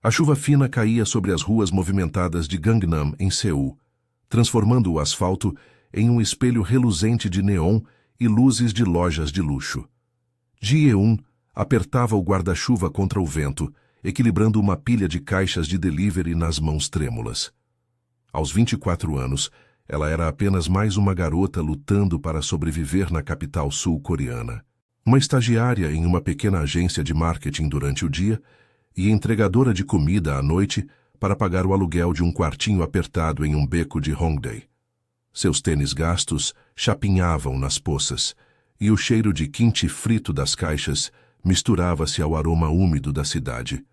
A chuva fina caía sobre as ruas movimentadas de Gangnam, em Seul, transformando o asfalto em um espelho reluzente de neon e luzes de lojas de luxo. Ji-eun apertava o guarda-chuva contra o vento, equilibrando uma pilha de caixas de delivery nas mãos trêmulas. Aos 24 anos, ela era apenas mais uma garota lutando para sobreviver na capital sul-coreana. Uma estagiária em uma pequena agência de marketing durante o dia e entregadora de comida à noite para pagar o aluguel de um quartinho apertado em um beco de Hongdae. Seus tênis gastos chapinhavam nas poças, e o cheiro de quente frito das caixas misturava-se ao aroma úmido da cidade.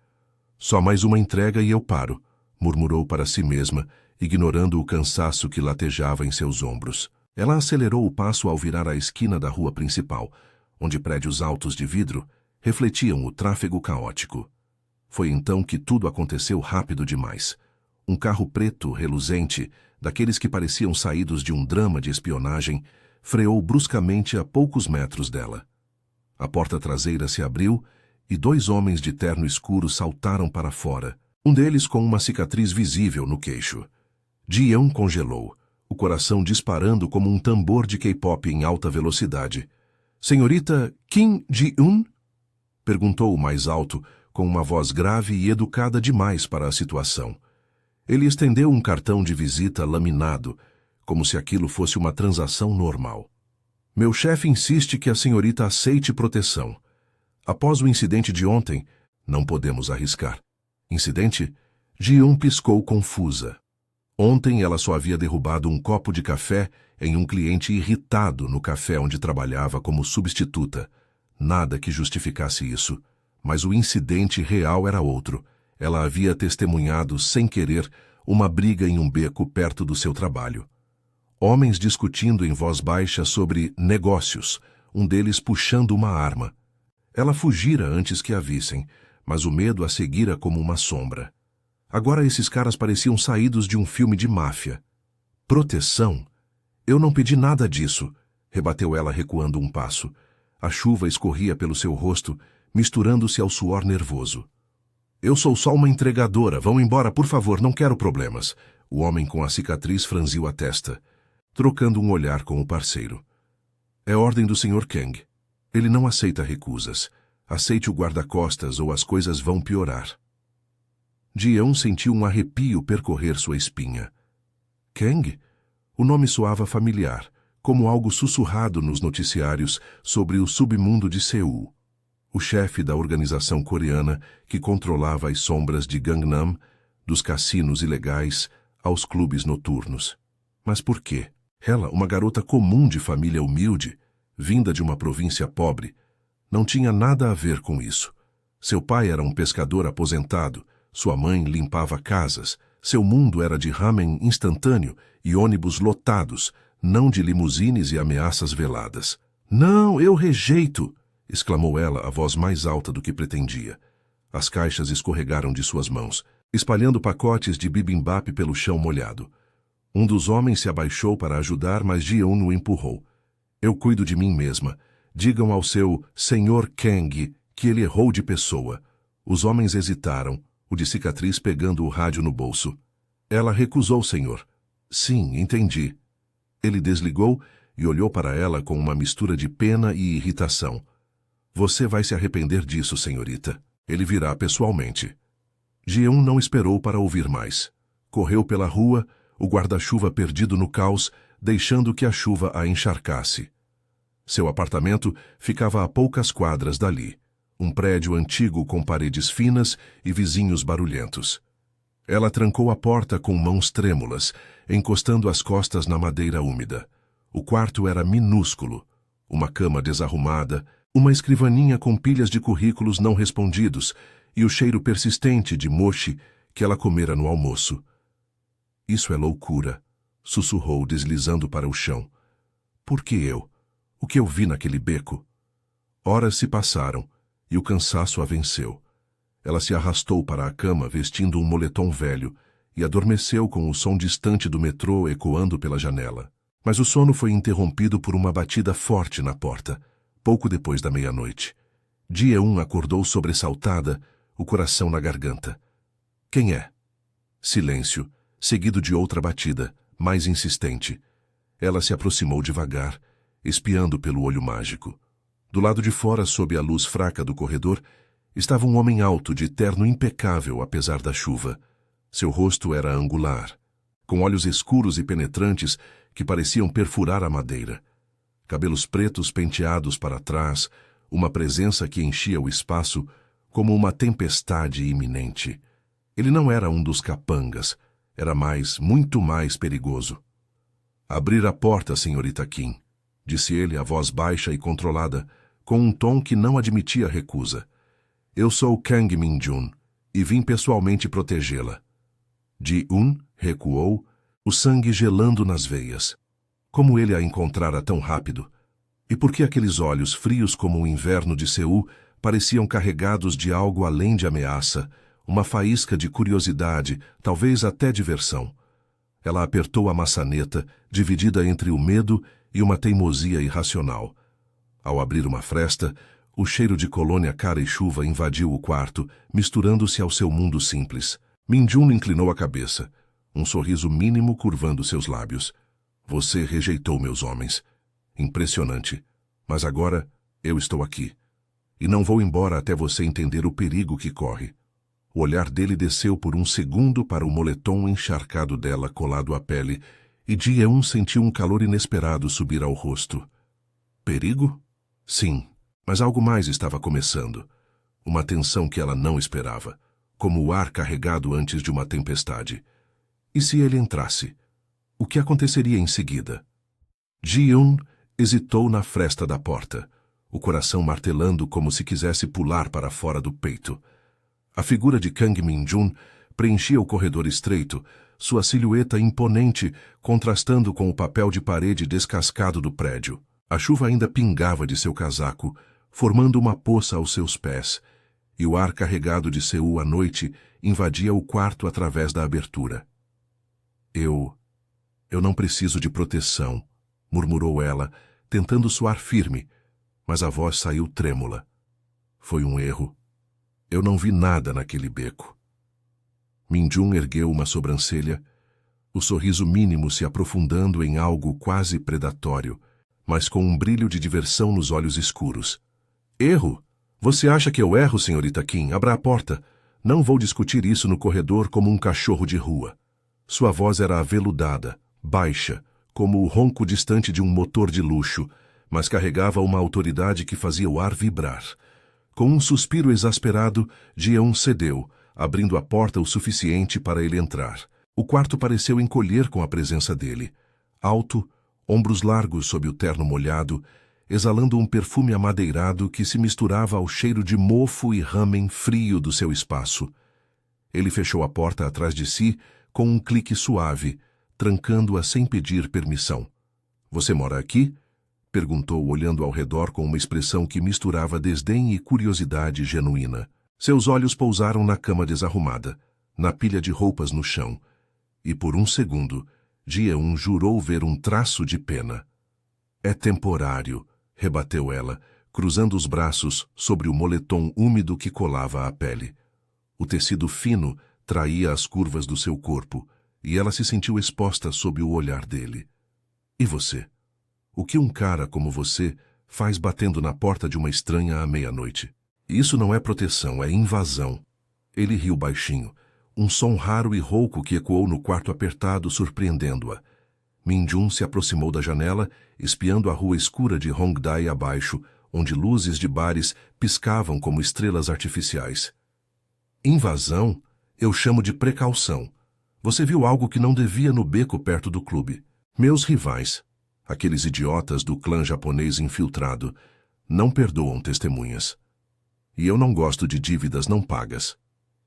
Só mais uma entrega e eu paro, murmurou para si mesma, ignorando o cansaço que latejava em seus ombros. Ela acelerou o passo ao virar a esquina da rua principal, onde prédios altos de vidro refletiam o tráfego caótico. Foi então que tudo aconteceu rápido demais. Um carro preto, reluzente, daqueles que pareciam saídos de um drama de espionagem, freou bruscamente a poucos metros dela. A porta traseira se abriu e dois homens de terno escuro saltaram para fora, um deles com uma cicatriz visível no queixo. Ji-eun congelou, o coração disparando como um tambor de K-pop em alta velocidade. "Senhorita Kim Ji-eun?" perguntou o mais alto, com uma voz grave e educada demais para a situação. Ele estendeu um cartão de visita laminado, como se aquilo fosse uma transação normal. "Meu chefe insiste que a senhorita aceite proteção. Após o incidente de ontem, não podemos arriscar." "Incidente?" Ji-eun piscou confusa. Ontem ela só havia derrubado um copo de café em um cliente irritado no café onde trabalhava como substituta. Nada que justificasse isso. Mas o incidente real era outro. Ela havia testemunhado, sem querer, uma briga em um beco perto do seu trabalho. Homens discutindo em voz baixa sobre negócios, um deles puxando uma arma. Ela fugira antes que a vissem, mas o medo a seguira como uma sombra. Agora esses caras pareciam saídos de um filme de máfia. "Proteção? Eu não pedi nada disso", rebateu ela recuando um passo. A chuva escorria pelo seu rosto, misturando-se ao suor nervoso. "Eu sou só uma entregadora. Vão embora, por favor, não quero problemas." O homem com a cicatriz franziu a testa, trocando um olhar com o parceiro. "É ordem do Sr. Kang. Ele não aceita recusas. Aceite o guarda-costas ou as coisas vão piorar." Ji-eun sentiu um arrepio percorrer sua espinha. Kang? O nome soava familiar, como algo sussurrado nos noticiários sobre o submundo de Seul. O chefe da organização coreana que controlava as sombras de Gangnam, dos cassinos ilegais aos clubes noturnos. Mas por quê? Ela, uma garota comum de família humilde, vinda de uma província pobre, não tinha nada a ver com isso. Seu pai era um pescador aposentado, sua mãe limpava casas, seu mundo era de ramen instantâneo e ônibus lotados, não de limusines e ameaças veladas. "Não, eu rejeito!" exclamou ela, a voz mais alta do que pretendia. As caixas escorregaram de suas mãos, espalhando pacotes de bibimbap pelo chão molhado. Um dos homens se abaixou para ajudar, mas Ji-eun o empurrou. "Eu cuido de mim mesma. Digam ao seu Sr. Kang que ele errou de pessoa." Os homens hesitaram, o de cicatriz pegando o rádio no bolso. "Ela recusou, senhor." "Sim, entendi." Ele desligou e olhou para ela com uma mistura de pena e irritação. "Você vai se arrepender disso, senhorita. Ele virá pessoalmente." Ji-eun não esperou para ouvir mais. Correu pela rua, o guarda-chuva perdido no caos, deixando que a chuva a encharcasse. Seu apartamento ficava a poucas quadras dali, um prédio antigo com paredes finas e vizinhos barulhentos. Ela trancou a porta com mãos trêmulas, encostando as costas na madeira úmida. O quarto era minúsculo, uma cama desarrumada, uma escrivaninha com pilhas de currículos não respondidos e o cheiro persistente de mochi que ela comera no almoço. "Isso é loucura", sussurrou, deslizando para o chão. "Por que eu? O que eu vi naquele beco?" Horas se passaram e o cansaço a venceu. Ela se arrastou para a cama vestindo um moletom velho e adormeceu com o som distante do metrô ecoando pela janela. Mas o sono foi interrompido por uma batida forte na porta, pouco depois da meia-noite. Ji-eun acordou sobressaltada, o coração na garganta. Quem é? Silêncio, seguido de outra batida, mais insistente. Ela se aproximou devagar, espiando pelo olho mágico. Do lado de fora, sob a luz fraca do corredor, estava um homem alto, de terno impecável apesar da chuva. Seu rosto era angular, com olhos escuros e penetrantes que pareciam perfurar a madeira. Cabelos pretos penteados para trás, uma presença que enchia o espaço como uma tempestade iminente. Ele não era um dos capangas, era muito mais perigoso. Abrir a porta, senhorita Kim, disse ele, a voz baixa e controlada, com um tom que não admitia recusa. Eu sou Kang Min-jun e vim pessoalmente protegê-la. Ji-un recuou, o sangue gelando nas veias. Como ele a encontrara tão rápido? E por que aqueles olhos frios como o inverno de Seul pareciam carregados de algo além de ameaça, uma faísca de curiosidade, talvez até diversão? Ela apertou a maçaneta, dividida entre o medo e uma teimosia irracional. Ao abrir uma fresta, o cheiro de colônia cara e chuva invadiu o quarto, misturando-se ao seu mundo simples. Min-jun inclinou a cabeça, um sorriso mínimo curvando seus lábios. Você rejeitou meus homens. Impressionante. Mas agora eu estou aqui. E não vou embora até você entender o perigo que corre. O olhar dele desceu por um segundo para o moletom encharcado dela colado à pele, e Ji-eun sentiu um calor inesperado subir ao rosto. Perigo? Sim, mas algo mais estava começando. Uma tensão que ela não esperava, como o ar carregado antes de uma tempestade. E se ele entrasse? O que aconteceria em seguida? Ji-eun hesitou na fresta da porta, o coração martelando como se quisesse pular para fora do peito. A figura de Kang Min-jun preenchia o corredor estreito, sua silhueta imponente contrastando com o papel de parede descascado do prédio. A chuva ainda pingava de seu casaco, formando uma poça aos seus pés, e o ar carregado de Seul à noite invadia o quarto através da abertura. Eu não preciso de proteção, murmurou ela, tentando soar firme, mas a voz saiu trêmula. Foi um erro. Eu não vi nada naquele beco. Min-jun ergueu uma sobrancelha, o sorriso mínimo se aprofundando em algo quase predatório, mas com um brilho de diversão nos olhos escuros. Erro? Você acha que eu erro, senhorita Kim? Abra a porta. Não vou discutir isso no corredor como um cachorro de rua. Sua voz era aveludada, baixa, como o ronco distante de um motor de luxo, mas carregava uma autoridade que fazia o ar vibrar. Com um suspiro exasperado, Ji-eun cedeu, abrindo a porta o suficiente para ele entrar. O quarto pareceu encolher com a presença dele. Alto, ombros largos sob o terno molhado, exalando um perfume amadeirado que se misturava ao cheiro de mofo e ramen frio do seu espaço. Ele fechou a porta atrás de si com um clique suave, trancando-a sem pedir permissão. Você mora aqui? Perguntou, olhando ao redor com uma expressão que misturava desdém e curiosidade genuína. Seus olhos pousaram na cama desarrumada, na pilha de roupas no chão, e por um segundo, Ji-eun jurou ver um traço de pena. É temporário, rebateu ela, cruzando os braços sobre o moletom úmido que colava à pele. O tecido fino traía as curvas do seu corpo, e ela se sentiu exposta sob o olhar dele. E você? O que um cara como você faz batendo na porta de uma estranha à meia-noite? Isso não é proteção, é invasão. Ele riu baixinho, um som raro e rouco que ecoou no quarto apertado, surpreendendo-a. Min-jun se aproximou da janela, espiando a rua escura de Hongdae abaixo, onde luzes de bares piscavam como estrelas artificiais. Invasão? Eu chamo de precaução. Você viu algo que não devia no beco perto do clube. Meus rivais, aqueles idiotas do clã japonês infiltrado, não perdoam testemunhas. E eu não gosto de dívidas não pagas.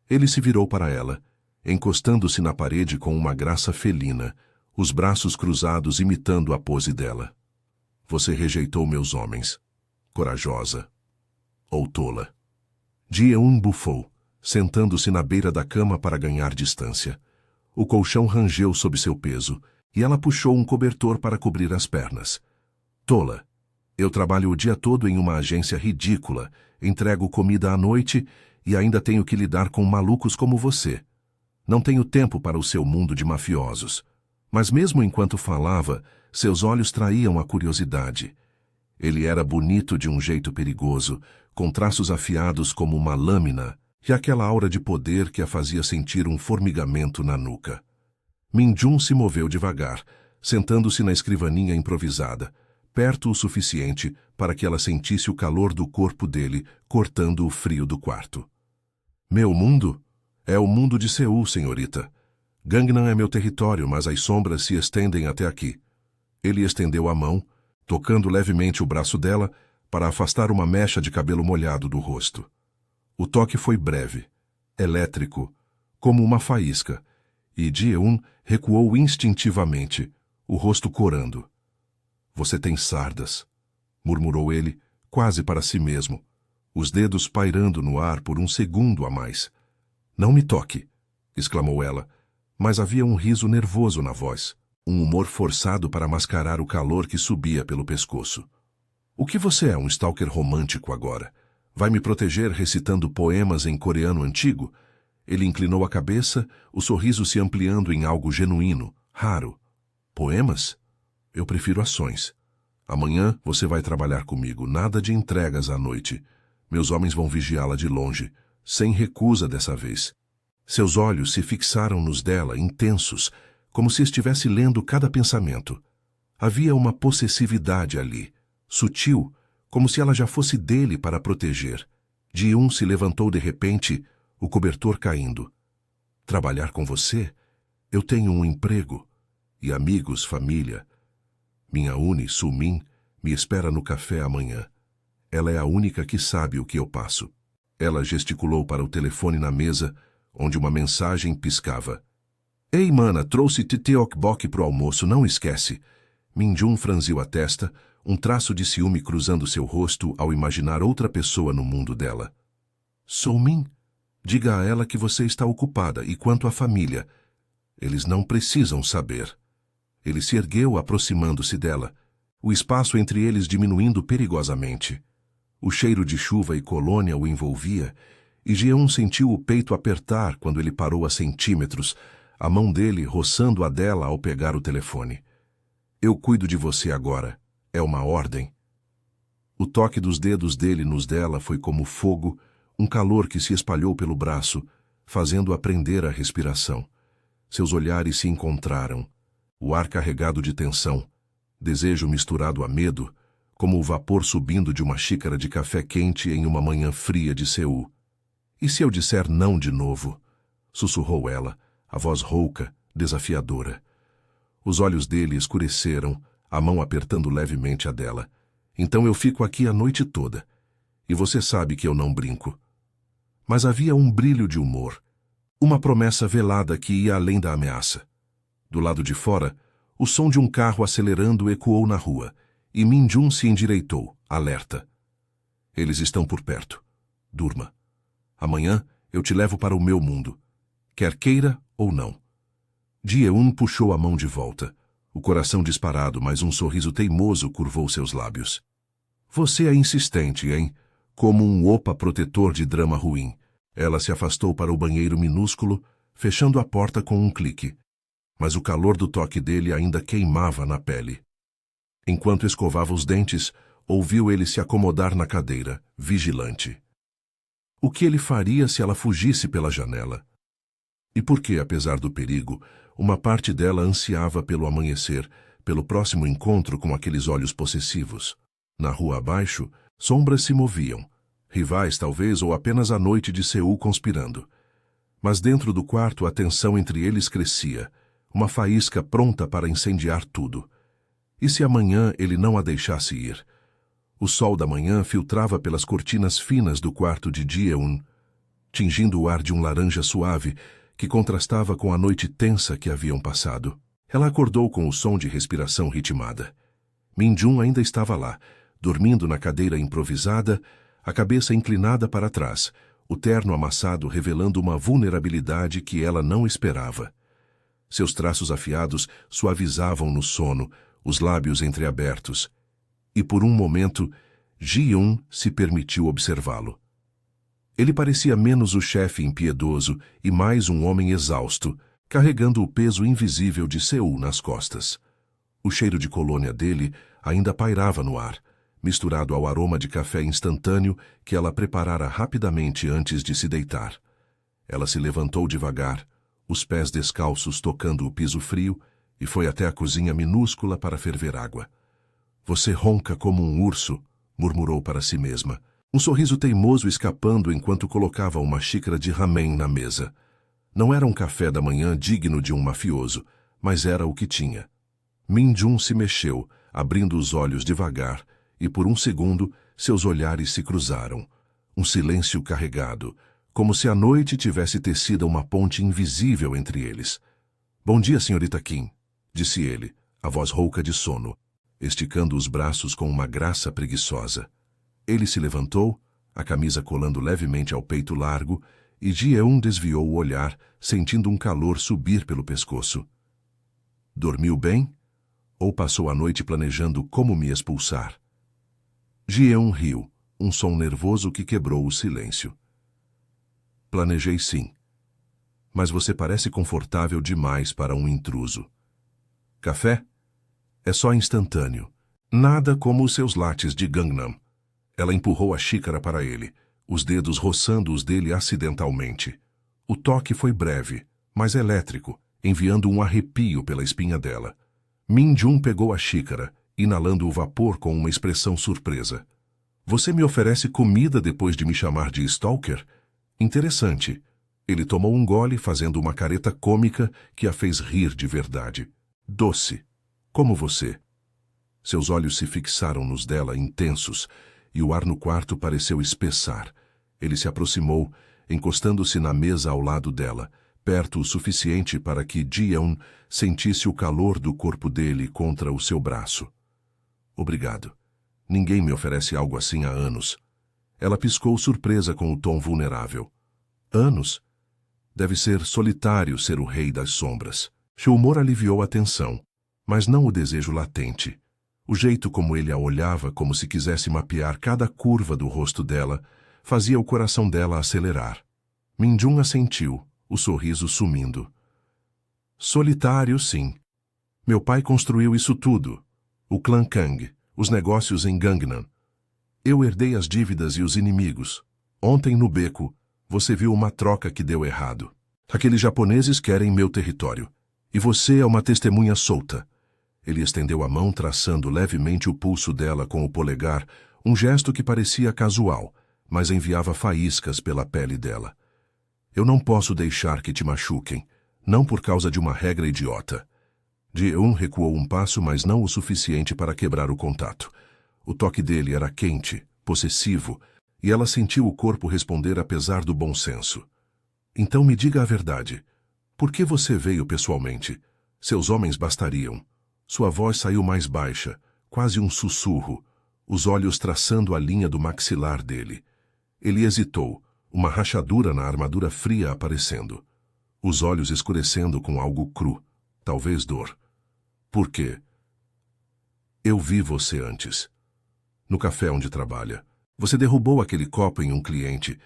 Ele se virou para ela, encostando-se na parede com uma graça felina, os braços cruzados imitando a pose dela. Você rejeitou meus homens. Corajosa. Ou tola. Ji-eun bufou, sentando-se na beira da cama para ganhar distância. O colchão rangeu sob seu peso, e ela puxou um cobertor para cobrir as pernas. Tola. Eu trabalho o dia todo em uma agência ridícula, entrego comida à noite e ainda tenho que lidar com malucos como você. Não tenho tempo para o seu mundo de mafiosos. Mas mesmo enquanto falava, seus olhos traíam a curiosidade. Ele era bonito de um jeito perigoso, com traços afiados como uma lâmina e aquela aura de poder que a fazia sentir um formigamento na nuca. Min-jun se moveu devagar, sentando-se na escrivaninha improvisada, perto o suficiente para que ela sentisse o calor do corpo dele cortando o frio do quarto. Meu mundo? É o mundo de Seul, senhorita. Gangnam é meu território, mas as sombras se estendem até aqui. Ele estendeu a mão, tocando levemente o braço dela para afastar uma mecha de cabelo molhado do rosto. O toque foi breve, elétrico, como uma faísca, e Ji-eun recuou instintivamente, o rosto corando. Você tem sardas, murmurou ele, quase para si mesmo, os dedos pairando no ar por um segundo a mais. Não me toque, exclamou ela, mas havia um riso nervoso na voz, um humor forçado para mascarar o calor que subia pelo pescoço. O que você é, um stalker romântico agora? Vai me proteger recitando poemas em coreano antigo? Ele inclinou a cabeça, o sorriso se ampliando em algo genuíno, raro. Poemas? Eu prefiro ações. Amanhã você vai trabalhar comigo, nada de entregas à noite. Meus homens vão vigiá-la de longe, sem recusa dessa vez. Seus olhos se fixaram nos dela, intensos, como se estivesse lendo cada pensamento. Havia uma possessividade ali, sutil, como se ela já fosse dele para proteger. Ji-eun se levantou de repente, o cobertor caindo. Trabalhar com você? Eu tenho um emprego. E amigos, família. Minha Uni, Su-min, me espera no café amanhã. Ela é a única que sabe o que eu passo. Ela gesticulou para o telefone na mesa, onde uma mensagem piscava. Ei, mana, trouxe tteokbok pro almoço, não esquece. Min-jun franziu a testa, um traço de ciúme cruzando seu rosto ao imaginar outra pessoa no mundo dela. Su-min, diga a ela que você está ocupada, e quanto à família? Eles não precisam saber. Ele se ergueu aproximando-se dela, o espaço entre eles diminuindo perigosamente. O cheiro de chuva e colônia o envolvia, e Ji-eun sentiu o peito apertar quando ele parou a centímetros, a mão dele roçando a dela ao pegar o telefone. Eu cuido de você agora. É uma ordem. O toque dos dedos dele nos dela foi como fogo, um calor que se espalhou pelo braço, fazendo-a prender a respiração. Seus olhares se encontraram, o ar carregado de tensão, desejo misturado a medo, como o vapor subindo de uma xícara de café quente em uma manhã fria de Seul. E se eu disser não de novo? Sussurrou ela, a voz rouca, desafiadora. Os olhos dele escureceram, a mão apertando levemente a dela. Então eu fico aqui a noite toda. E você sabe que eu não brinco. Mas havia um brilho de humor, uma promessa velada que ia além da ameaça. Do lado de fora, o som de um carro acelerando ecoou na rua, e Min-jun se endireitou, alerta. Eles estão por perto. Durma. Amanhã eu te levo para o meu mundo, quer queira ou não. Ji-eun puxou a mão de volta, o coração disparado, mas um sorriso teimoso curvou seus lábios. Você é insistente, hein? Como um opa protetor de drama ruim. Ela se afastou para o banheiro minúsculo, fechando a porta com um clique. Mas o calor do toque dele ainda queimava na pele. Enquanto escovava os dentes, ouviu ele se acomodar na cadeira, vigilante. O que ele faria se ela fugisse pela janela? E por que, apesar do perigo, uma parte dela ansiava pelo amanhecer, pelo próximo encontro com aqueles olhos possessivos? Na rua abaixo, sombras se moviam, rivais talvez ou apenas a noite de Seul conspirando. Mas dentro do quarto a tensão entre eles crescia, uma faísca pronta para incendiar tudo. E se amanhã ele não a deixasse ir? O sol da manhã filtrava pelas cortinas finas do quarto de Ji-eun, tingindo o ar de um laranja suave que contrastava com a noite tensa que haviam passado. Ela acordou com o som de respiração ritmada. Min-jun ainda estava lá, dormindo na cadeira improvisada, a cabeça inclinada para trás, o terno amassado revelando uma vulnerabilidade que ela não esperava. Seus traços afiados suavizavam no sono, os lábios entreabertos. E por um momento, Ji-eun se permitiu observá-lo. Ele parecia menos o chefe impiedoso e mais um homem exausto, carregando o peso invisível de Seul nas costas. O cheiro de colônia dele ainda pairava no ar, misturado ao aroma de café instantâneo que ela preparara rapidamente antes de se deitar. Ela se levantou devagar, os pés descalços tocando o piso frio, e foi até a cozinha minúscula para ferver água. "Você ronca como um urso", murmurou para si mesma, um sorriso teimoso escapando enquanto colocava uma xícara de ramen na mesa. Não era um café da manhã digno de um mafioso, mas era o que tinha. Min-jun se mexeu, abrindo os olhos devagar, e por um segundo seus olhares se cruzaram. Um silêncio carregado, como se a noite tivesse tecida uma ponte invisível entre eles. "Bom dia, senhorita Kim", disse ele, a voz rouca de sono, esticando os braços com uma graça preguiçosa. Ele se levantou, a camisa colando levemente ao peito largo, e Ji-eun desviou o olhar, sentindo um calor subir pelo pescoço. "Dormiu bem? Ou passou a noite planejando como me expulsar?" Ji-eun riu, um som nervoso que quebrou o silêncio. "Planejei sim. Mas você parece confortável demais para um intruso. Café? É só instantâneo. Nada como os seus lattes de Gangnam." Ela empurrou a xícara para ele, os dedos roçando os dele acidentalmente. O toque foi breve, mas elétrico, enviando um arrepio pela espinha dela. Min-jun pegou a xícara, inalando o vapor com uma expressão surpresa. "Você me oferece comida depois de me chamar de stalker? Interessante." Ele tomou um gole, fazendo uma careta cômica que a fez rir de verdade. "Doce. Como você." Seus olhos se fixaram nos dela intensos, e o ar no quarto pareceu espessar. Ele se aproximou, encostando-se na mesa ao lado dela, perto o suficiente para que Ji-eun sentisse o calor do corpo dele contra o seu braço. "Obrigado. Ninguém me oferece algo assim há anos." Ela piscou surpresa com o tom vulnerável. "Anos? Deve ser solitário ser o rei das sombras." Seu humor aliviou a tensão, mas não o desejo latente. O jeito como ele a olhava, como se quisesse mapear cada curva do rosto dela, fazia o coração dela acelerar. Min-jun assentiu, o sorriso sumindo. "Solitário, sim. Meu pai construiu isso tudo. O clã Kang, os negócios em Gangnam. Eu herdei as dívidas e os inimigos. Ontem no beco, você viu uma troca que deu errado. Aqueles japoneses querem meu território. E você é uma testemunha solta." Ele estendeu a mão, traçando levemente o pulso dela com o polegar, um gesto que parecia casual, mas enviava faíscas pela pele dela. "Eu não posso deixar que te machuquem, não por causa de uma regra idiota." Ji-eun recuou um passo, mas não o suficiente para quebrar o contato. O toque dele era quente, possessivo, e ela sentiu o corpo responder apesar do bom senso. "Então me diga a verdade. Por que você veio pessoalmente? Seus homens bastariam." Sua voz saiu mais baixa, quase um sussurro, os olhos traçando a linha do maxilar dele. Ele hesitou, uma rachadura na armadura fria aparecendo. Os olhos escurecendo com algo cru, talvez dor. "Por quê?" "Eu vi você antes. No café onde trabalha. Você derrubou aquele copo em um cliente,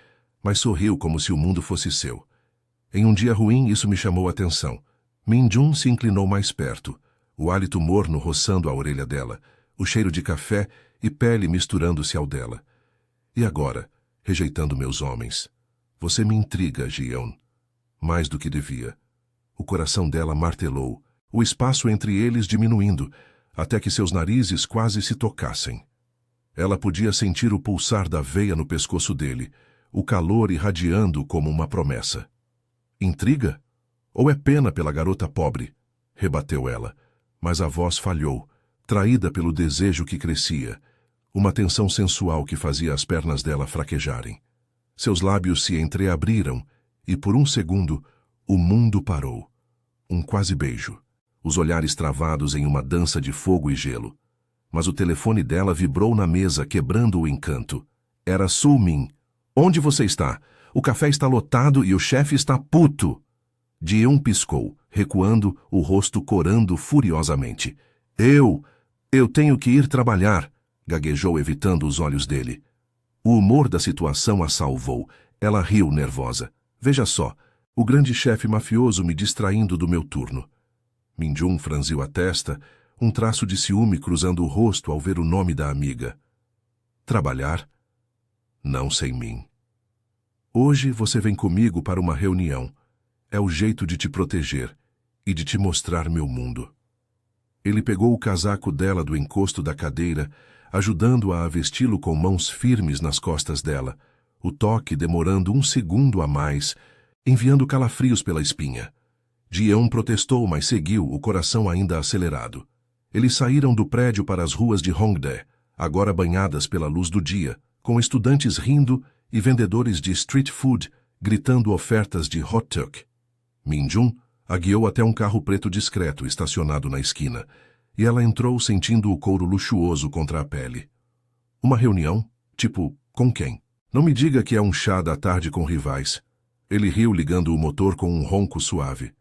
mas sorriu como se o mundo fosse seu. Em um dia ruim, isso me chamou a atenção." Min-jun se inclinou mais perto, o hálito morno roçando a orelha dela, o cheiro de café e pele misturando-se ao dela. "E agora, rejeitando meus homens? Você me intriga, Ji-eun. Mais do que devia." O coração dela martelou, o espaço entre eles diminuindo, até que seus narizes quase se tocassem. Ela podia sentir o pulsar da veia no pescoço dele, o calor irradiando como uma promessa. "Intriga? Ou é pena pela garota pobre?" rebateu ela, mas a voz falhou, traída pelo desejo que crescia, uma tensão sensual que fazia as pernas dela fraquejarem. Seus lábios se entreabriram e, por um segundo, o mundo parou. Um quase beijo, os olhares travados em uma dança de fogo e gelo. Mas o telefone dela vibrou na mesa, quebrando o encanto. Era Sul-min. "Onde você está? O café está lotado e o chefe está puto." Ji-eun piscou, recuando, o rosto corando furiosamente. Eu tenho que ir trabalhar", gaguejou, evitando os olhos dele. O humor da situação a salvou. Ela riu nervosa. Veja só, o grande chefe mafioso me distraindo do meu turno. Min-jun franziu a testa, um traço de ciúme cruzando o rosto ao ver o nome da amiga. Trabalhar? Não sem mim. Hoje você vem comigo para uma reunião. É o jeito de te proteger e de te mostrar meu mundo. Ele pegou o casaco dela do encosto da cadeira, ajudando-a a vesti-lo com mãos firmes nas costas dela, o toque demorando 1 segundo a mais, enviando calafrios pela espinha. Ji-eun protestou, mas seguiu, o coração ainda acelerado. Eles saíram do prédio para as ruas de Hongdae, agora banhadas pela luz do dia, com estudantes rindo e vendedores de street food gritando ofertas de hot tuk. Min-jun a guiou até um carro preto discreto estacionado na esquina, e ela entrou sentindo o couro luxuoso contra a pele. Uma reunião? Tipo, com quem? Não me diga que é um chá da tarde com rivais. Ele riu ligando o motor com um ronco suave.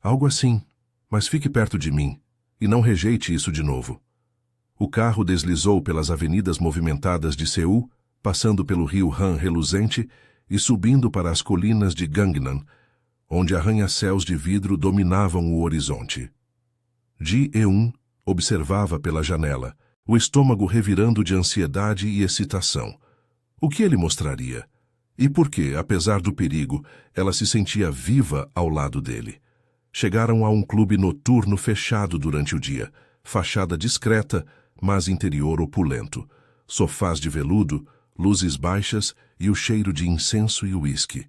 Algo assim, mas fique perto de mim, e não rejeite isso de novo. O carro deslizou pelas avenidas movimentadas de Seul, passando pelo rio Han reluzente e subindo para as colinas de Gangnam, onde arranha-céus de vidro dominavam o horizonte. Ji-eun observava pela janela, o estômago revirando de ansiedade e excitação. O que ele mostraria? E por que, apesar do perigo, ela se sentia viva ao lado dele? Chegaram a um clube noturno fechado durante o dia, fachada discreta, mas interior opulento, sofás de veludo, luzes baixas e o cheiro de incenso e uísque.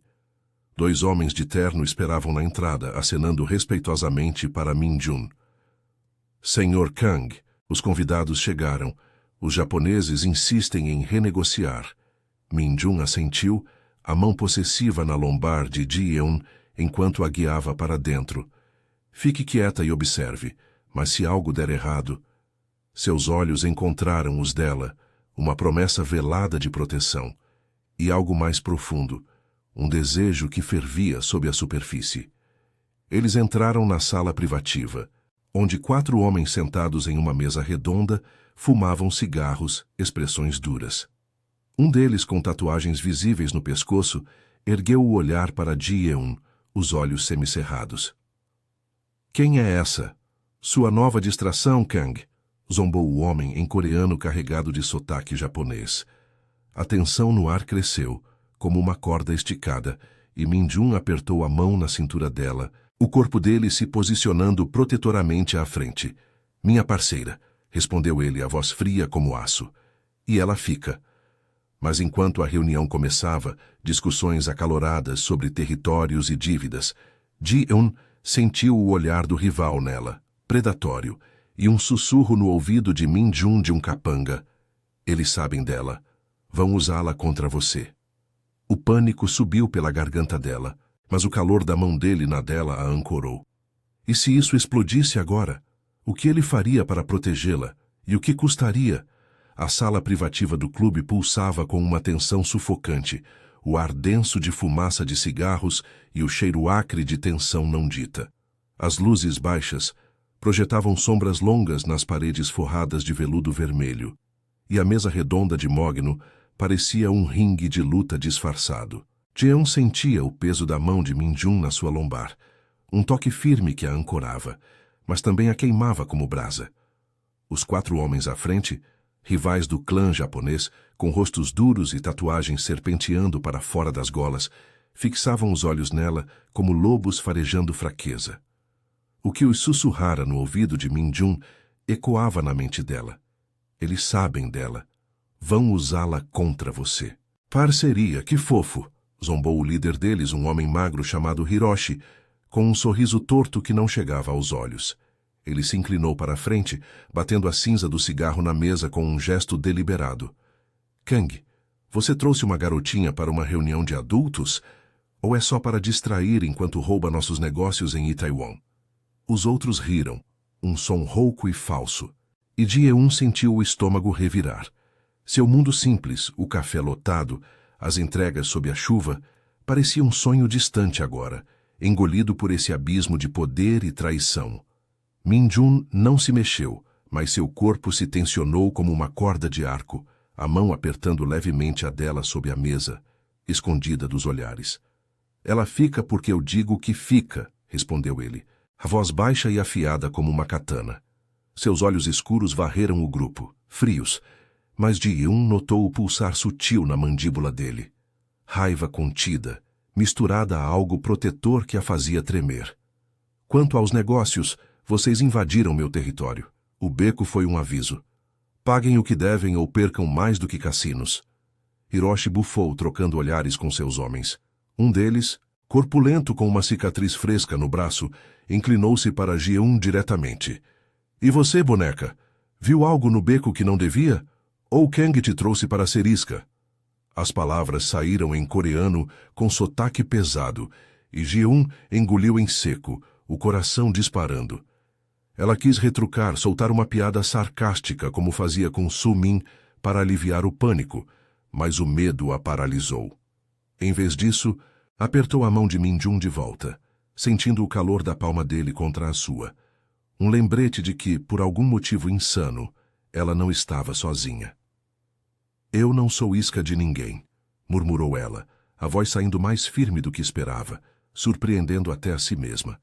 2 homens de terno esperavam na entrada, acenando respeitosamente para Min-jun. Senhor Kang, os convidados chegaram. Os japoneses insistem em renegociar. Min-jun assentiu, a mão possessiva na lombar de Ji-eun, enquanto a guiava para dentro. Fique quieta e observe, mas se algo der errado... Seus olhos encontraram os dela, uma promessa velada de proteção. E algo mais profundo, um desejo que fervia sob a superfície. Eles entraram na sala privativa, onde 4 homens sentados em uma mesa redonda fumavam cigarros, expressões duras. Um deles, com tatuagens visíveis no pescoço, ergueu o olhar para Ji-eun, os olhos semicerrados. Quem é essa? Sua nova distração, Kang? Zombou o homem em coreano carregado de sotaque japonês. A tensão no ar cresceu, como uma corda esticada, e Min-jun apertou a mão na cintura dela, o corpo dele se posicionando protetoramente à frente. Minha parceira, respondeu ele, a voz fria como aço. E ela fica. Mas enquanto a reunião começava, discussões acaloradas sobre territórios e dívidas, Ji-eun sentiu o olhar do rival nela, predatório, e um sussurro no ouvido de Min-jun de um capanga. Eles sabem dela. Vão usá-la contra você. O pânico subiu pela garganta dela, mas o calor da mão dele na dela a ancorou. E se isso explodisse agora? O que ele faria para protegê-la? E o que custaria? A sala privativa do clube pulsava com uma tensão sufocante, o ar denso de fumaça de cigarros e o cheiro acre de tensão não dita. As luzes baixas projetavam sombras longas nas paredes forradas de veludo vermelho, e a mesa redonda de mogno parecia um ringue de luta disfarçado. Jeon sentia o peso da mão de Min-jun na sua lombar, um toque firme que a ancorava, mas também a queimava como brasa. Os 4 homens à frente, rivais do clã japonês, com rostos duros e tatuagens serpenteando para fora das golas, fixavam os olhos nela como lobos farejando fraqueza. O que os sussurrara no ouvido de Min-jun ecoava na mente dela. Eles sabem dela. Vão usá-la contra você. Parceria, que fofo! Zombou o líder deles, um homem magro chamado Hiroshi, com um sorriso torto que não chegava aos olhos. Ele se inclinou para a frente, batendo a cinza do cigarro na mesa com um gesto deliberado. Kang, você trouxe uma garotinha para uma reunião de adultos? Ou é só para distrair enquanto rouba nossos negócios em Itaewon? Os outros riram, um som rouco e falso, e Ji-eun sentiu o estômago revirar. Seu mundo simples, o café lotado, as entregas sob a chuva, parecia um sonho distante agora, engolido por esse abismo de poder e traição. Min-jun não se mexeu, mas seu corpo se tensionou como uma corda de arco, a mão apertando levemente a dela sob a mesa. escondida dos olhares. Ela fica porque eu digo que fica, respondeu ele, a voz baixa e afiada como uma katana. Seus olhos escuros varreram o grupo, frios, mas Ji-eun notou o pulsar sutil na mandíbula dele. Raiva contida, misturada a algo protetor que a fazia tremer. Quanto aos negócios, vocês invadiram meu território. O beco foi um aviso. Paguem o que devem ou percam mais do que cassinos. Hiroshi bufou, trocando olhares com seus homens. Um deles, corpulento com uma cicatriz fresca no braço, inclinou-se para Ji-eun diretamente. E você, boneca? Viu algo no beco que não devia? Ou Kang te trouxe para ser isca? As palavras saíram em coreano com sotaque pesado, e Ji-eun engoliu em seco, o coração disparando. Ela quis retrucar, soltar uma piada sarcástica como fazia com Su-min para aliviar o pânico, mas o medo a paralisou. Em vez disso, apertou a mão de Min-jun de volta, sentindo o calor da palma dele contra a sua. Um lembrete de que, por algum motivo insano, ela não estava sozinha. Eu não sou isca de ninguém, murmurou ela, a voz saindo mais firme do que esperava, surpreendendo até a si mesma.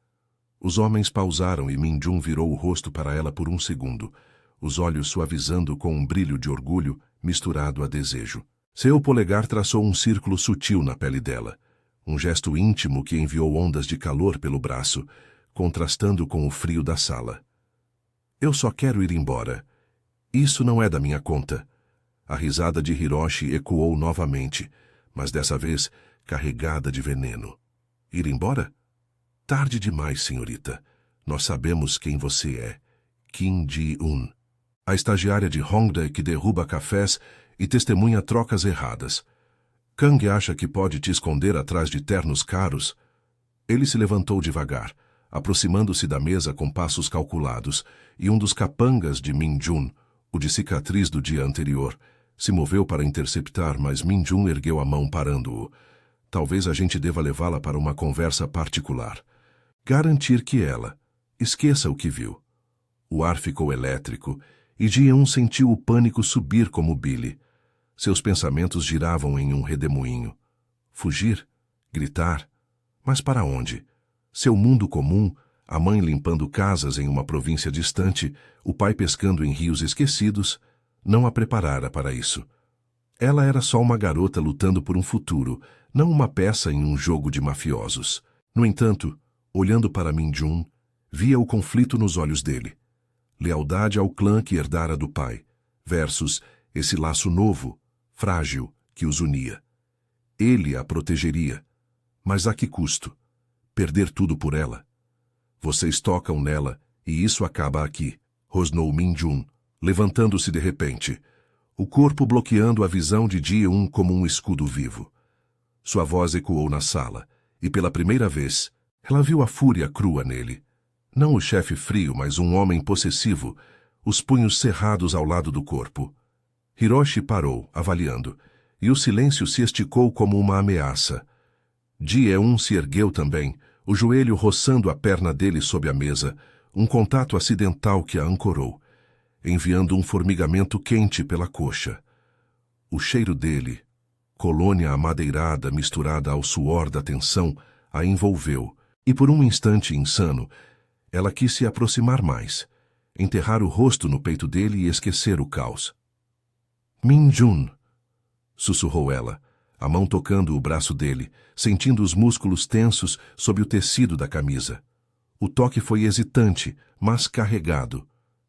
Os homens pausaram e Min-jun virou o rosto para ela por um segundo, os olhos suavizando com um brilho de orgulho misturado a desejo. Seu polegar traçou um círculo sutil na pele dela, um gesto íntimo que enviou ondas de calor pelo braço, contrastando com o frio da sala. Eu só quero ir embora. Isso não é da minha conta. A risada de Hiroshi ecoou novamente, mas dessa vez carregada de veneno. Ir embora? Tarde demais, senhorita. Nós sabemos quem você é. Kim Ji-eun. A estagiária de Hongdae que derruba cafés e testemunha trocas erradas. Kang acha que pode te esconder atrás de ternos caros? Ele se levantou devagar, aproximando-se da mesa com passos calculados, e um dos capangas de Min-jun, o de cicatriz do dia anterior, se moveu para interceptar, mas Min-jun ergueu a mão parando-o. Talvez a gente deva levá-la para uma conversa particular. Garantir que ela esqueça o que viu. O ar ficou elétrico, e Ji-eun sentiu o pânico subir como bile. Seus pensamentos giravam em um redemoinho. Fugir? Gritar? Mas para onde? Seu mundo comum, a mãe limpando casas em uma província distante, o pai pescando em rios esquecidos, não a preparara para isso. Ela era só uma garota lutando por um futuro, não uma peça em um jogo de mafiosos. No entanto, olhando para Min-jun, via o conflito nos olhos dele. Lealdade ao clã que herdara do pai, versus esse laço novo, frágil, que os unia. Ele a protegeria, mas a que custo? Perder tudo por ela? Vocês tocam nela, e isso acaba aqui, rosnou Min-jun, levantando-se de repente, o corpo bloqueando a visão de Ji-eun como um escudo vivo. Sua voz ecoou na sala, e pela primeira vez, ela viu a fúria crua nele. Não o chefe frio, mas um homem possessivo, os punhos cerrados ao lado do corpo. Hiroshi parou, avaliando, e o silêncio se esticou como uma ameaça. Ji-eun se ergueu também, o joelho roçando a perna dele sob a mesa, um contato acidental que a ancorou, enviando um formigamento quente pela coxa. O cheiro dele, colônia amadeirada misturada ao suor da tensão, a envolveu, e por um instante insano, ela quis se aproximar mais, enterrar o rosto no peito dele e esquecer o caos. Min-jun, sussurrou ela, a mão tocando o braço dele, sentindo os músculos tensos sob o tecido da camisa. O toque foi hesitante, mas carregado,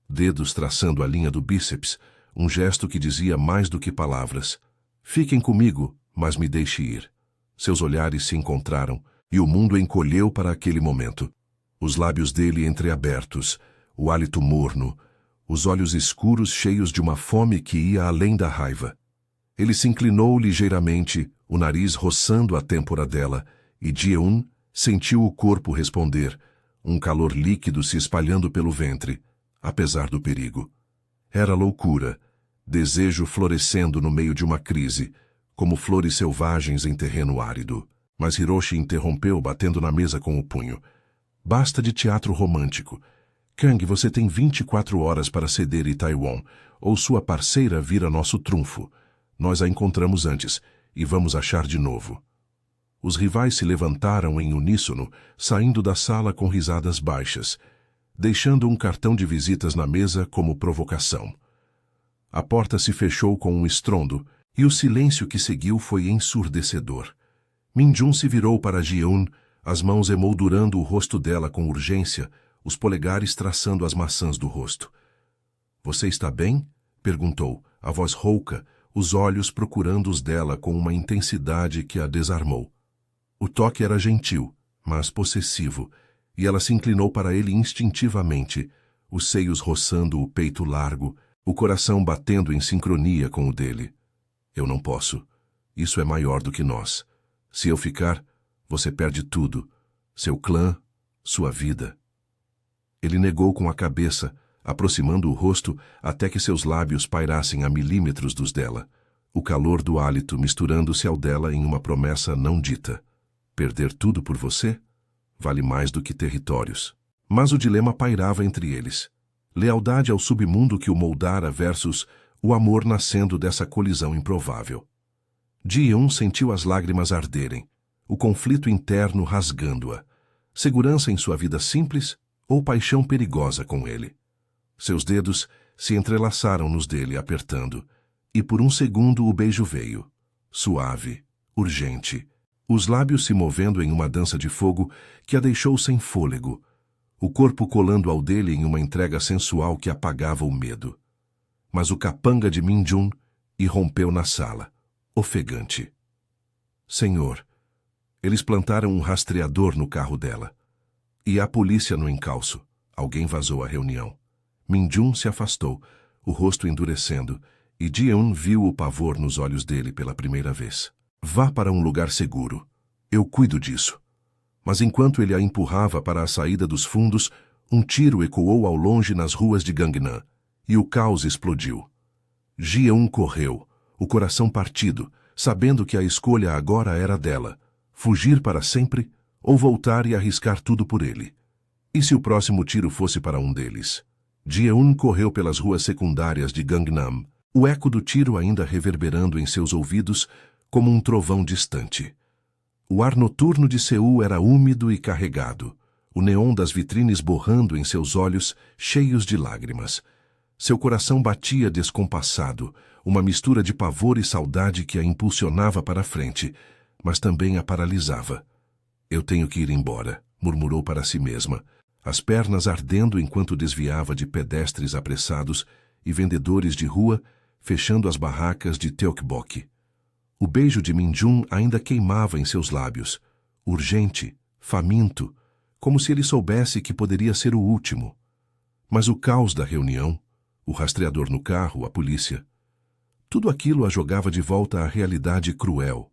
dedos traçando a linha do bíceps, um gesto que dizia mais do que palavras. Fiquem comigo, mas me deixe ir. Seus olhares se encontraram, e o mundo encolheu para aquele momento. Os lábios dele entreabertos, o hálito morno, os olhos escuros cheios de uma fome que ia além da raiva. Ele se inclinou ligeiramente, o nariz roçando a têmpora dela, e Ji-eun sentiu o corpo responder, um calor líquido se espalhando pelo ventre, apesar do perigo. Era loucura, desejo florescendo no meio de uma crise, como flores selvagens em terreno árido. Mas Hiroshi interrompeu, batendo na mesa com o punho. Basta de teatro romântico. Kang, você tem 24 horas para ceder em Taiwan, ou sua parceira vira nosso trunfo. Nós a encontramos antes, e vamos achar de novo. Os rivais se levantaram em uníssono, saindo da sala com risadas baixas, deixando um cartão de visitas na mesa como provocação. A porta se fechou com um estrondo, e o silêncio que seguiu foi ensurdecedor. Min-jun se virou para Ji-eun, as mãos emoldurando o rosto dela com urgência, os polegares traçando as maçãs do rosto. "Você está bem?" perguntou, a voz rouca, os olhos procurando os dela com uma intensidade que a desarmou. O toque era gentil, mas possessivo, e ela se inclinou para ele instintivamente, os seios roçando o peito largo, o coração batendo em sincronia com o dele. "Eu não posso. Isso é maior do que nós. Se eu ficar, você perde tudo. Seu clã, sua vida." Ele negou com a cabeça, aproximando o rosto até que seus lábios pairassem a milímetros dos dela, o calor do hálito misturando-se ao dela em uma promessa não dita. Perder tudo por você? Vale mais do que territórios. Mas o dilema pairava entre eles. Lealdade ao submundo que o moldara versus o amor nascendo dessa colisão improvável. Ji-eun sentiu as lágrimas arderem, o conflito interno rasgando-a. Segurança em sua vida simples ou paixão perigosa com ele? Seus dedos se entrelaçaram nos dele, apertando, e por um segundo o beijo veio. Suave, urgente, os lábios se movendo em uma dança de fogo que a deixou sem fôlego, o corpo colando ao dele em uma entrega sensual que apagava o medo. Mas o capanga de Min-jun irrompeu na sala, ofegante. "Senhor." Eles plantaram um rastreador no carro dela. "E a polícia no encalço." Alguém vazou a reunião. Min-jun se afastou, o rosto endurecendo, e Ji-eun viu o pavor nos olhos dele pela primeira vez. "Vá para um lugar seguro. Eu cuido disso." Mas enquanto ele a empurrava para a saída dos fundos, um tiro ecoou ao longe nas ruas de Gangnam, e o caos explodiu. Ji-eun correu, o coração partido, sabendo que a escolha agora era dela, fugir para sempre ou voltar e arriscar tudo por ele. E se o próximo tiro fosse para um deles? Ji-eun correu pelas ruas secundárias de Gangnam, o eco do tiro ainda reverberando em seus ouvidos como um trovão distante. O ar noturno de Seul era úmido e carregado, o neon das vitrines borrando em seus olhos cheios de lágrimas. Seu coração batia descompassado, uma mistura de pavor e saudade que a impulsionava para a frente, mas também a paralisava. "Eu tenho que ir embora", murmurou para si mesma, as pernas ardendo enquanto desviava de pedestres apressados e vendedores de rua, fechando as barracas de Teokbokki. O beijo de Min-jun ainda queimava em seus lábios, urgente, faminto, como se ele soubesse que poderia ser o último. Mas o caos da reunião, o rastreador no carro, a polícia, tudo aquilo a jogava de volta à realidade cruel.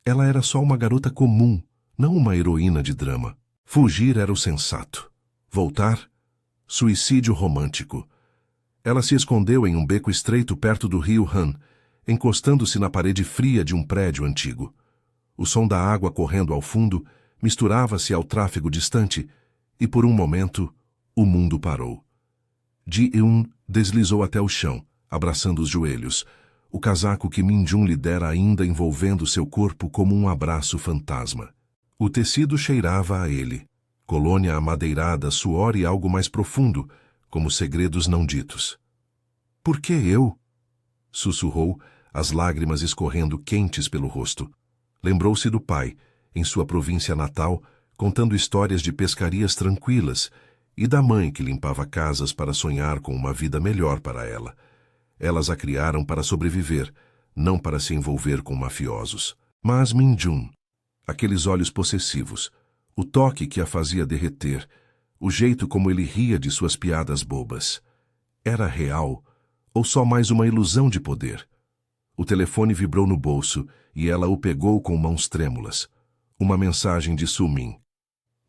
Ela era só uma garota comum, não uma heroína de drama. Fugir era o sensato. Voltar? Suicídio romântico. Ela se escondeu em um beco estreito perto do rio Han, encostando-se na parede fria de um prédio antigo. O som da água correndo ao fundo misturava-se ao tráfego distante, e por um momento o mundo parou. Ji-eun deslizou até o chão, abraçando os joelhos, o casaco que Min-jun lhe dera ainda envolvendo seu corpo como um abraço fantasma. O tecido cheirava a ele, colônia amadeirada, suor e algo mais profundo, como segredos não ditos. "Por que eu?" sussurrou, as lágrimas escorrendo quentes pelo rosto. Lembrou-se do pai, em sua província natal, contando histórias de pescarias tranquilas, e da mãe que limpava casas para sonhar com uma vida melhor para ela. Elas a criaram para sobreviver, não para se envolver com mafiosos. Mas Min-jun, aqueles olhos possessivos, o toque que a fazia derreter, o jeito como ele ria de suas piadas bobas, era real ou só mais uma ilusão de poder? O telefone vibrou no bolso e ela o pegou com mãos trêmulas. Uma mensagem de Sumin.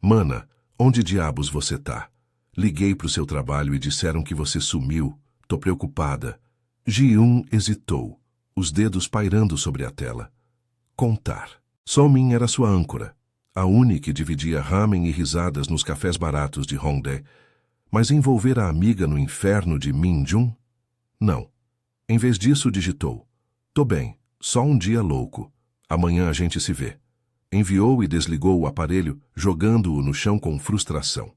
"Mana, onde diabos você tá? Liguei pro seu trabalho e disseram que você sumiu. Tô preocupada." Ji-eun hesitou, os dedos pairando sobre a tela. Contar. Somin era sua âncora, a única que dividia ramen e risadas nos cafés baratos de Hongdae, mas envolver a amiga no inferno de Min-jun? Não. Em vez disso, digitou: "Tô bem, só um dia louco. Amanhã a gente se vê. Enviou e desligou o aparelho, jogando-o no chão com frustração.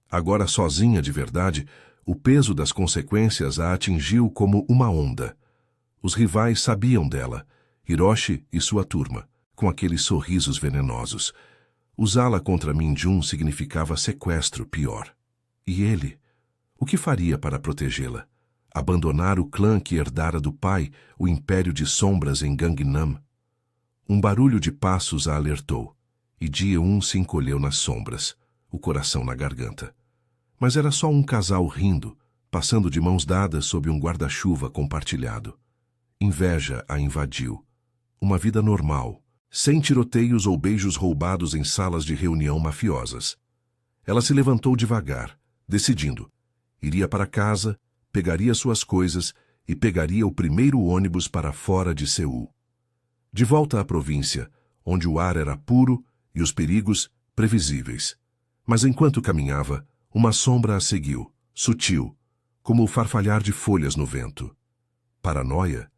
Agora sozinha de verdade, o peso das consequências a atingiu como uma onda. Os rivais sabiam dela, Hiroshi e sua turma, com aqueles sorrisos venenosos. Usá-la contra Min-jun significava sequestro pior. E ele? O que faria para protegê-la? Abandonar o clã que herdara do pai, o império de sombras em Gangnam? Um barulho de passos a alertou, e Ji-eun se encolheu nas sombras, o coração na garganta. Mas era só um casal rindo, passando de mãos dadas sob um guarda-chuva compartilhado. Inveja a invadiu. Uma vida normal, sem tiroteios ou beijos roubados em salas de reunião mafiosas. Ela se levantou devagar, decidindo. Iria para casa, pegaria suas coisas e pegaria o primeiro ônibus para fora de Seul. De volta à província, onde o ar era puro e os perigos previsíveis. Mas enquanto caminhava, uma sombra a seguiu, sutil, como o farfalhar de folhas no vento. Paranoia?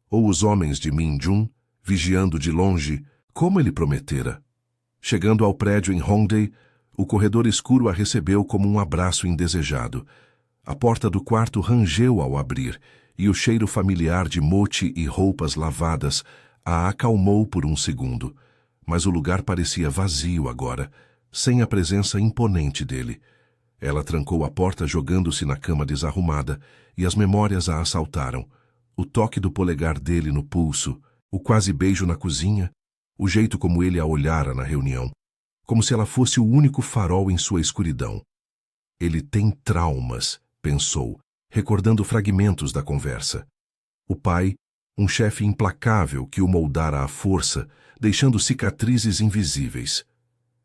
Ou os homens de Min-jun, vigiando de longe, como ele prometera? Chegando ao prédio em Hongdae, o corredor escuro a recebeu como um abraço indesejado. A porta do quarto rangeu ao abrir, e o cheiro familiar de mochi e roupas lavadas a acalmou por um segundo. Mas o lugar parecia vazio agora, sem a presença imponente dele. Ela trancou a porta jogando-se na cama desarrumada, e as memórias a assaltaram. O toque do polegar dele no pulso, o quase beijo na cozinha, o jeito como ele a olhara na reunião, como se ela fosse o único farol em sua escuridão. Ele tem traumas, pensou, recordando fragmentos da conversa. O pai, um chefe implacável que o moldara à força, deixando cicatrizes invisíveis.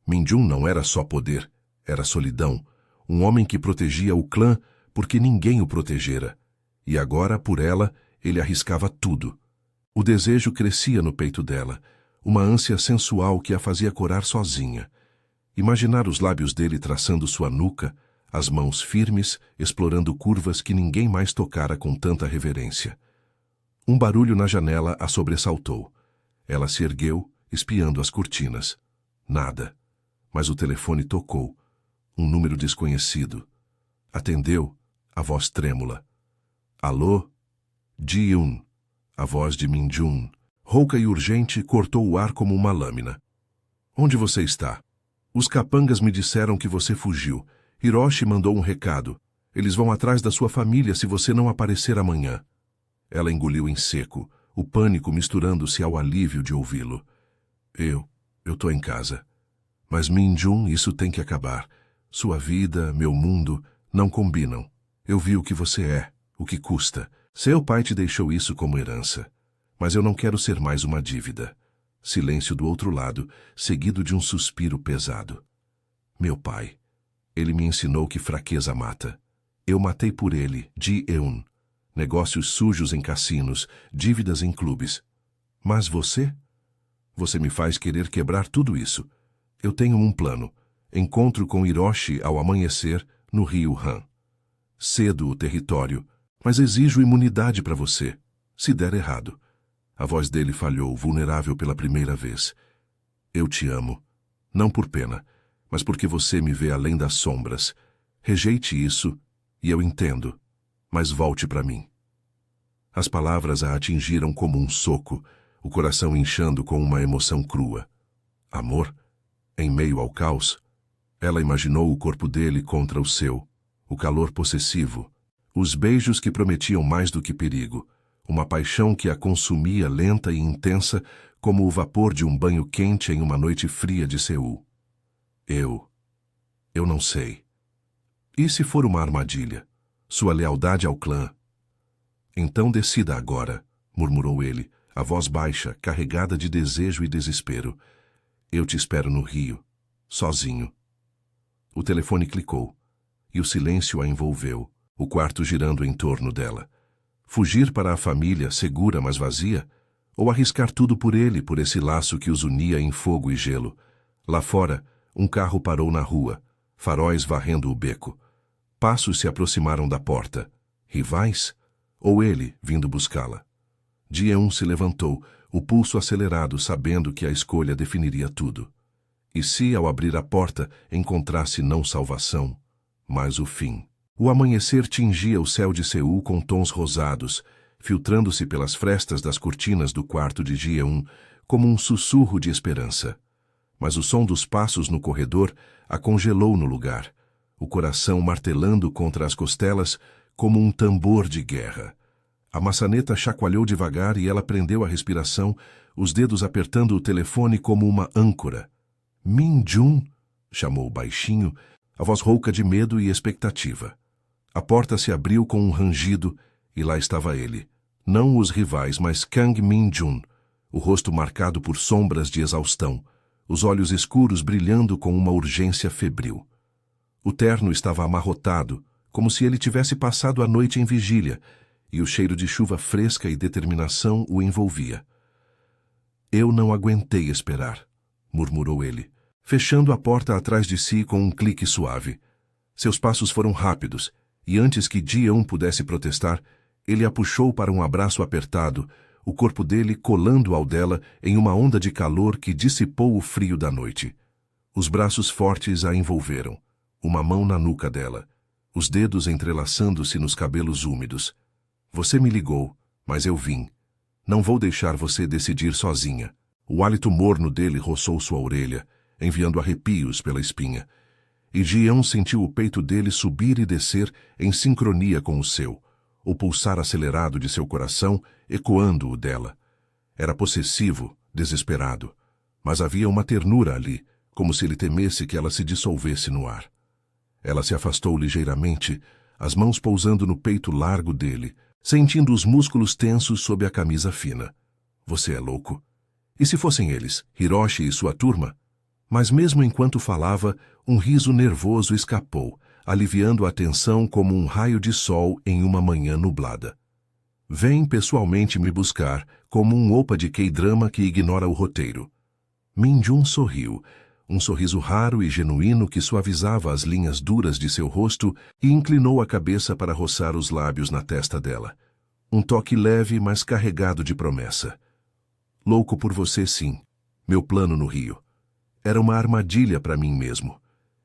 Min-jun não era só poder, era solidão, um homem que protegia o clã porque ninguém o protegera. E agora, por ela, ele arriscava tudo. O desejo crescia no peito dela, uma ânsia sensual que a fazia corar sozinha. Imaginar os lábios dele traçando sua nuca, as mãos firmes, explorando curvas que ninguém mais tocara com tanta reverência. Um barulho na janela a sobressaltou. Ela se ergueu, espiando as cortinas. Nada. Mas o telefone tocou. Um número desconhecido. Atendeu, a voz trêmula. Alô? Ji-eun. A voz de Min-jun, rouca e urgente, cortou o ar como uma lâmina. Onde você está? Os capangas me disseram que você fugiu. Hiroshi mandou um recado. Eles vão atrás da sua família se você não aparecer amanhã. Ela engoliu em seco, o pânico misturando-se ao alívio de ouvi-lo. Eu tô em casa. Mas Min-jun, isso tem que acabar. Sua vida, meu mundo, não combinam. Eu vi o que você é, o que custa. Seu pai te deixou isso como herança. Mas eu não quero ser mais uma dívida. Silêncio do outro lado, seguido de um suspiro pesado. Meu pai. Ele me ensinou que fraqueza mata. Eu matei por ele, Ji-eun. Negócios sujos em cassinos, dívidas em clubes. Mas você? Você me faz querer quebrar tudo isso. Eu tenho um plano. Encontro com Hiroshi ao amanhecer, no rio Han. Cedo o território, mas exijo imunidade para você, se der errado. A voz dele falhou, vulnerável pela primeira vez. Eu te amo. Não por pena, mas porque você me vê além das sombras. Rejeite isso, e eu entendo, mas volte para mim. As palavras a atingiram como um soco, o coração inchando com uma emoção crua. Amor? Em meio ao caos? Ela imaginou o corpo dele contra o seu, o calor possessivo, os beijos que prometiam mais do que perigo, uma paixão que a consumia lenta e intensa como o vapor de um banho quente em uma noite fria de Seul. Eu não sei. E se for uma armadilha? Sua lealdade ao clã? Então decida agora, murmurou ele, a voz baixa, carregada de desejo e desespero. Eu te espero no rio, sozinho. O telefone clicou, e o silêncio a envolveu, o quarto girando em torno dela. Fugir para a família, segura mas vazia? Ou arriscar tudo por ele, por esse laço que os unia em fogo e gelo? Lá fora, um carro parou na rua, faróis varrendo o beco. Passos se aproximaram da porta. Rivais? Ou ele, vindo buscá-la? Ji-eun se levantou, o pulso acelerado, sabendo que a escolha definiria tudo. E se, ao abrir a porta, encontrasse não salvação, mas o fim? O amanhecer tingia o céu de Seul com tons rosados, filtrando-se pelas frestas das cortinas do quarto de Ji-eun como um sussurro de esperança. Mas o som dos passos no corredor a congelou no lugar, o coração martelando contra as costelas como um tambor de guerra. A maçaneta chacoalhou devagar e ela prendeu a respiração, os dedos apertando o telefone como uma âncora. Min-jun, chamou baixinho, a voz rouca de medo e expectativa. A porta se abriu com um rangido e lá estava ele. Não os rivais, mas Kang Min-jun, o rosto marcado por sombras de exaustão, os olhos escuros brilhando com uma urgência febril. O terno estava amarrotado, como se ele tivesse passado a noite em vigília, e o cheiro de chuva fresca e determinação o envolvia. Eu não aguentei esperar, murmurou ele, fechando a porta atrás de si com um clique suave. Seus passos foram rápidos, e antes que Ji-eun pudesse protestar, ele a puxou para um abraço apertado, o corpo dele colando ao dela em uma onda de calor que dissipou o frio da noite. Os braços fortes a envolveram, uma mão na nuca dela, os dedos entrelaçando-se nos cabelos úmidos. Você me ligou, mas eu vim. Não vou deixar você decidir sozinha. O hálito morno dele roçou sua orelha, enviando arrepios pela espinha. E Ji-eun sentiu o peito dele subir e descer em sincronia com o seu, o pulsar acelerado de seu coração ecoando o dela. Era possessivo, desesperado, mas havia uma ternura ali, como se ele temesse que ela se dissolvesse no ar. Ela se afastou ligeiramente, as mãos pousando no peito largo dele, sentindo os músculos tensos sob a camisa fina. Você é louco? E se fossem eles, Hiroshi e sua turma? Mas mesmo enquanto falava, um riso nervoso escapou, aliviando a tensão como um raio de sol em uma manhã nublada. Vem pessoalmente me buscar, como um opa de K-drama que ignora o roteiro. Min-jun sorriu, um sorriso raro e genuíno que suavizava as linhas duras de seu rosto e inclinou a cabeça para roçar os lábios na testa dela. Um toque leve, mas carregado de promessa. Louco por você, sim. Meu plano no Rio. Era uma armadilha para mim mesmo.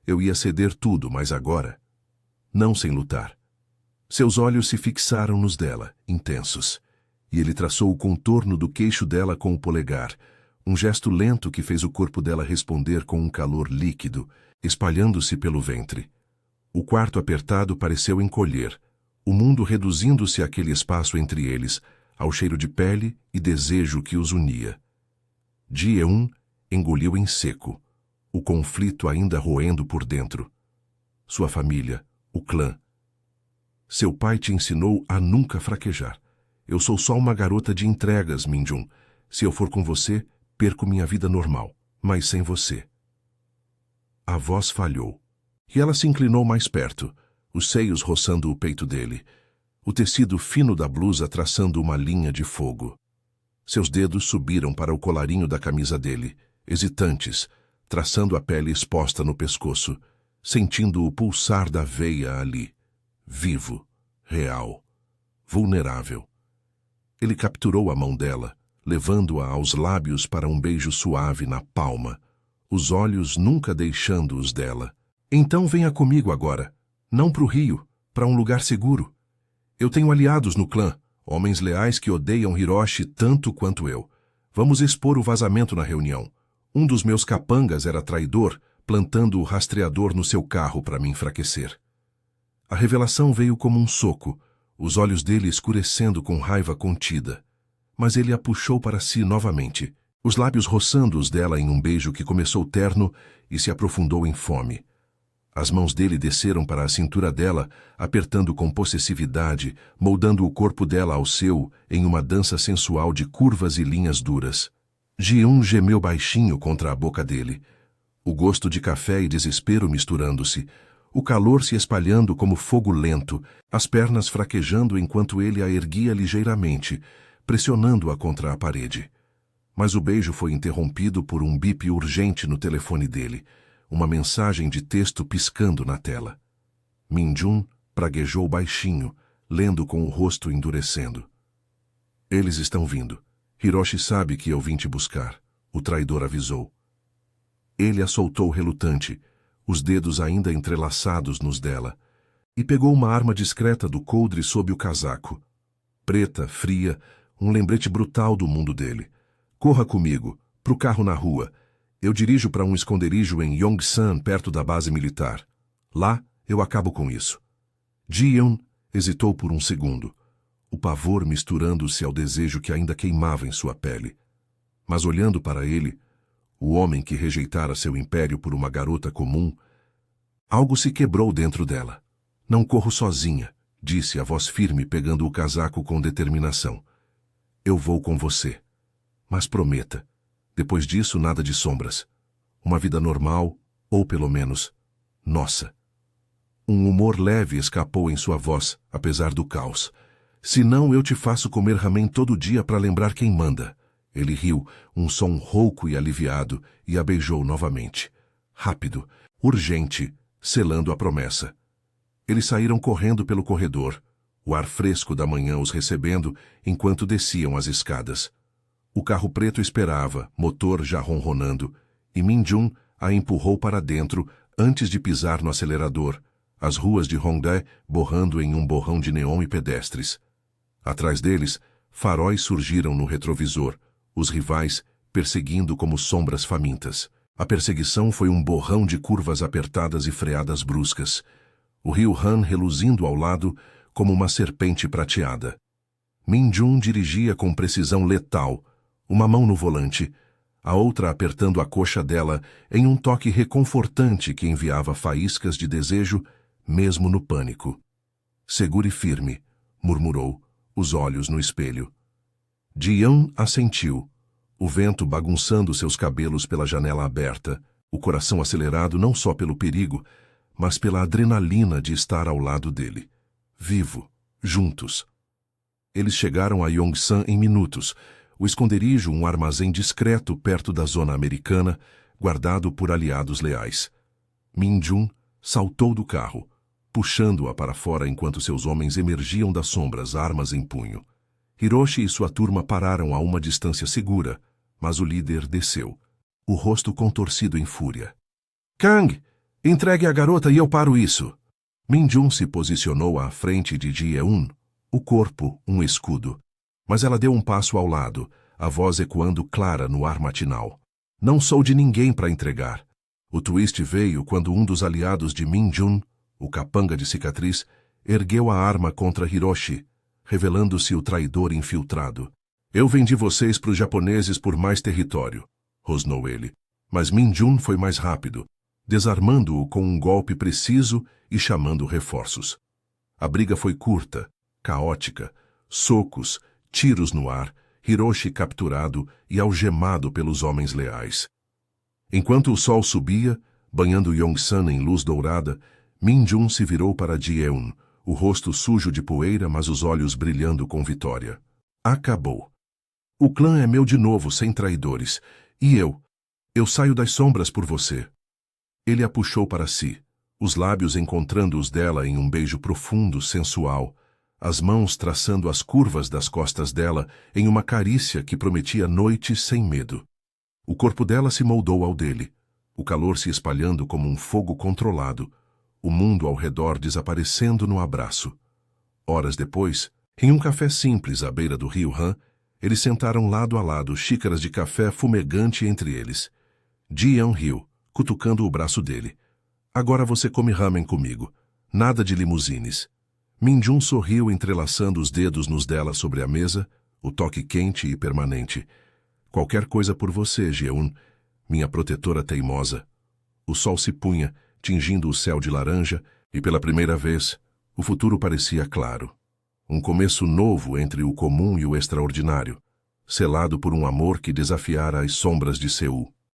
Eu ia ceder tudo, mas agora... Não sem lutar. Seus olhos se fixaram nos dela, intensos, e ele traçou o contorno do queixo dela com o polegar, um gesto lento que fez o corpo dela responder com um calor líquido, espalhando-se pelo ventre. O quarto apertado pareceu encolher, o mundo reduzindo-se àquele espaço entre eles, ao cheiro de pele e desejo que os unia. Ji-eun engoliu em seco, o conflito ainda roendo por dentro. Sua família, o clã. Seu pai te ensinou a nunca fraquejar. Eu sou só uma garota de entregas, Min-jun. Se eu for com você, perco minha vida normal, mas sem você. A voz falhou, e ela se inclinou mais perto, os seios roçando o peito dele, o tecido fino da blusa traçando uma linha de fogo. Seus dedos subiram para o colarinho da camisa dele, hesitantes, traçando a pele exposta no pescoço, sentindo o pulsar da veia ali, vivo, real, vulnerável. Ele capturou a mão dela, levando-a aos lábios para um beijo suave na palma, os olhos nunca deixando os dela. Então venha comigo agora, não para o Rio, para um lugar seguro. Eu tenho aliados no clã, homens leais que odeiam Hiroshi tanto quanto eu. Vamos expor o vazamento na reunião. Um dos meus capangas era traidor, plantando o rastreador no seu carro para me enfraquecer. A revelação veio como um soco, os olhos dele escurecendo com raiva contida. Mas ele a puxou para si novamente, os lábios roçando os dela em um beijo que começou terno e se aprofundou em fome. As mãos dele desceram para a cintura dela, apertando com possessividade, moldando o corpo dela ao seu em uma dança sensual de curvas e linhas duras. Ji-eun gemeu baixinho contra a boca dele, o gosto de café e desespero misturando-se, o calor se espalhando como fogo lento, as pernas fraquejando enquanto ele a erguia ligeiramente, pressionando-a contra a parede. Mas o beijo foi interrompido por um bip urgente no telefone dele, uma mensagem de texto piscando na tela. Min-jun praguejou baixinho, lendo com o rosto endurecendo. Eles estão vindo. Hiroshi sabe que eu vim te buscar, o traidor avisou. Ele a soltou relutante, os dedos ainda entrelaçados nos dela, e pegou uma arma discreta do coldre sob o casaco. Preta, fria, um lembrete brutal do mundo dele. Corra comigo, pro carro na rua. Eu dirijo para um esconderijo em Yongsan, perto da base militar. Lá, eu acabo com isso. Ji-eun hesitou por um segundo, o pavor misturando-se ao desejo que ainda queimava em sua pele. Mas olhando para ele, o homem que rejeitara seu império por uma garota comum, algo se quebrou dentro dela. Não corro sozinha, disse a voz firme pegando o casaco com determinação. Eu vou com você. Mas prometa, depois disso nada de sombras. Uma vida normal, ou pelo menos, nossa. Um humor leve escapou em sua voz, apesar do caos. Senão eu te faço comer ramen todo dia para lembrar quem manda. Ele riu, um som rouco e aliviado, e a beijou novamente. Rápido, urgente, selando a promessa. Eles saíram correndo pelo corredor, o ar fresco da manhã os recebendo enquanto desciam as escadas. O carro preto esperava, motor já ronronando, e Min-jun a empurrou para dentro antes de pisar no acelerador, as ruas de Hongdae borrando em um borrão de neon e pedestres. Atrás deles, faróis surgiram no retrovisor, os rivais perseguindo como sombras famintas. A perseguição foi um borrão de curvas apertadas e freadas bruscas, o rio Han reluzindo ao lado como uma serpente prateada. Min-jun dirigia com precisão letal, uma mão no volante, a outra apertando a coxa dela em um toque reconfortante que enviava faíscas de desejo, mesmo no pânico. Segure firme, murmurou, os olhos no espelho. Ji-eun assentiu, o vento bagunçando seus cabelos pela janela aberta, o coração acelerado não só pelo perigo, mas pela adrenalina de estar ao lado dele. Vivo, juntos. Eles chegaram a Yongsan em minutos, o esconderijo um armazém discreto perto da zona americana, guardado por aliados leais. Min-jun saltou do carro, puxando-a para fora enquanto seus homens emergiam das sombras, armas em punho. Hiroshi e sua turma pararam a uma distância segura, mas o líder desceu, o rosto contorcido em fúria. Kang! Entregue a garota e eu paro isso. Min-jun se posicionou à frente de Ji-eun, o corpo um escudo. Mas ela deu um passo ao lado, a voz ecoando clara no ar matinal. Não sou de ninguém para entregar. O twist veio quando um dos aliados de Min-jun, o capanga de cicatriz, ergueu a arma contra Hiroshi, revelando-se o traidor infiltrado. Eu vendi vocês para os japoneses por mais território, rosnou ele. Mas Min-jun foi mais rápido, desarmando-o com um golpe preciso e chamando reforços. A briga foi curta, caótica, socos, tiros no ar, Hiroshi capturado e algemado pelos homens leais. Enquanto o sol subia, banhando Yongsan em luz dourada, Min-jun se virou para Ji-eun, o rosto sujo de poeira, mas os olhos brilhando com vitória. Acabou. O clã é meu de novo, sem traidores. E eu saio das sombras por você. Ele a puxou para si, os lábios encontrando os dela em um beijo profundo, sensual, as mãos traçando as curvas das costas dela em uma carícia que prometia noites sem medo. O corpo dela se moldou ao dele, o calor se espalhando como um fogo controlado, o mundo ao redor desaparecendo no abraço. Horas depois, em um café simples à beira do rio Han, eles sentaram lado a lado, xícaras de café fumegante entre eles. Ji-eun riu, cutucando o braço dele. Agora você come ramen comigo. Nada de limusines. Min-jun sorriu entrelaçando os dedos nos dela sobre a mesa, o toque quente e permanente. Qualquer coisa por você, Ji-eun, minha protetora teimosa. O sol se punha, tingindo o céu de laranja, e pela primeira vez, o futuro parecia claro. Um começo novo entre o comum e o extraordinário, selado por um amor que desafiara as sombras de Seul.